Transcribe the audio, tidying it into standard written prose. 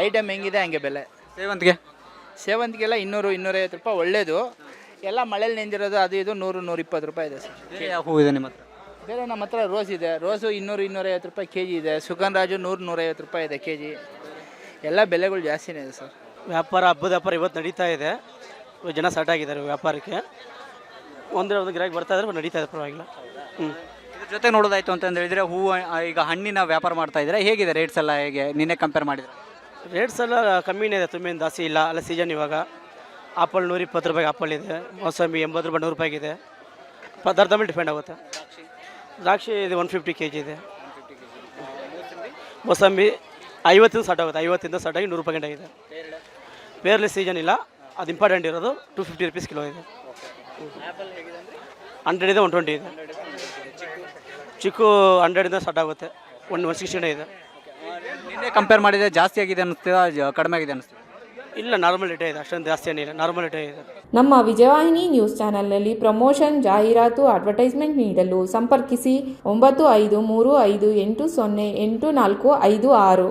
Item ಹೆಂಗಿದೆ ಹಂಗೆ ಬೆಲೆ. ಸೇವಂತಿಗೆ ಸೇವಂತಿಗೆಲ್ಲ 200-250 ರೂಪಾಯಿ ಒಳ್ಳೇದು. ಎಲ್ಲ ಮಳೇಲಿ ನೆಂದಿರೋದು ಅದು ಇದು 100-120 ರೂಪಾಯಿ ಇದೆ ಸರ್. ಬೇರೆ ಯಾವ ಹೂವು ಇದೆ ನಿಮ್ಮ ಹತ್ರ? ಬೇರೆ ನಮ್ಮ ಹತ್ರ ರೋಸ್ ಇದೆ. ರೋಸು 200-250 ರೂಪಾಯಿ ಕೆ ಜಿ ಇದೆ. ಸುಗಂಧರಾಜು 100-150 ರೂಪಾಯಿ ಇದೆ ಕೆ ಜಿ. ಎಲ್ಲ ಬೆಲೆಗಳು ಜಾಸ್ತಿನೇ ಇದೆ ಸರ್. ವ್ಯಾಪಾರ ಹಬ್ಬದ ವ್ಯಾಪಾರ ಇವತ್ತು ನಡೀತಾ ಇದೆ. ಜನ ಸ್ಟಾರ್ಟ್ ಆಗಿದ್ದಾರೆ ವ್ಯಾಪಾರಕ್ಕೆ. ಒಂದು ಗಿರಾಕಿ ಬರ್ತಾ ಇದ್ದಾರೆ, ನಡೀತಾ ಇದೆ, ಪರವಾಗಿಲ್ಲ. ಇದ್ರ ಜೊತೆ ನೋಡೋದಾಯ್ತು ಅಂತ ಹೇಳಿದ್ರೆ ಹೂವು ಈಗ ಹಣ್ಣಿನ ವ್ಯಾಪಾರ ಮಾಡ್ತಾ ಇದ್ದಾರೆ. ಹೇಗಿದೆ ರೇಟ್ಸ್ ಎಲ್ಲ, ಹೇಗೆ ನಿನ್ನೆ ಕಂಪೇರ್ ಮಾಡಿದ್ರೆ? ರೇಟ್ಸ್ ಎಲ್ಲ ಕಮ್ಮಿನೇ ಇದೆ, ತುಂಬ ಜಾಸ್ತಿ ಇಲ್ಲ. ಅಲ್ಲ ಸೀಸನ್ ಇವಾಗ. ಆಪಲ್ 120 ರೂಪಾಯಿಗೆ ಆಪಲ್ ಇದೆ. ಮೋಸಂಬಿ 80 ರೂಪಾಯಿ 100 ರೂಪಾಯಿಗೆ ಇದೆ. ಪದಾರ್ಥ ಮೇಲೆ ಡಿಪೆಂಡ್ ಆಗುತ್ತೆ. ದ್ರಾಕ್ಷಿ ಇದು 150 kg ಇದೆ. ಮೋಸಂಬಿ 50 ಸ್ಟಾರ್ಟ್ ಆಗುತ್ತೆ. 50 ಸ್ಟಾರ್ಟ್ ಆಗಿ 100 ರೂಪಾಯಿ ಗಂಟೆ ಇದೆ. ಪೇರ್ಲಿ ಸೀಸನ್ ಇಲ್ಲ, ಅದು ಇಂಪಾರ್ಟೆಂಟ್ ಇರೋದು. 250 rupees ಕಿಲೋ ಇದೆ. 100 ಇದೆ, 120 ಇದೆ. ಚಿಕ್ಕು 100 ಸ್ಟಾರ್ಟ್ ಆಗುತ್ತೆ, 160 ಇದೆ. ನಿನ್ನೆ ಕಂಪೇರ್ ಮಾಡಿದರೆ ಜಾಸ್ತಿ ಆಗಿದೆ ಅನ್ನಿಸ್ತೀರಾ, ಕಡಿಮೆ ಆಗಿದೆ ಅನ್ನಿಸ್ತೀರಾ? ಇಲ್ಲ, ನಾರ್ಮಲ್ ರೇಟೇ ಇದೆ, ಅಷ್ಟೊಂದು ಜಾಸ್ತಿ ಏನಿಲ್ಲ, ನಾರ್ಮಲ್ ರೇಟೇ ಇದೆ. ನಮ್ಮ ವಿಜಯವಾಹಿನಿ ನ್ಯೂಸ್ ಚಾನೆಲ್ನಲ್ಲಿ ಪ್ರಮೋಷನ್, ಜಾಹೀರಾತು, ಅಡ್ವರ್ಟೈಸ್ಮೆಂಟ್ ನೀಡಲು ಸಂಪರ್ಕಿಸಿ 9535808456.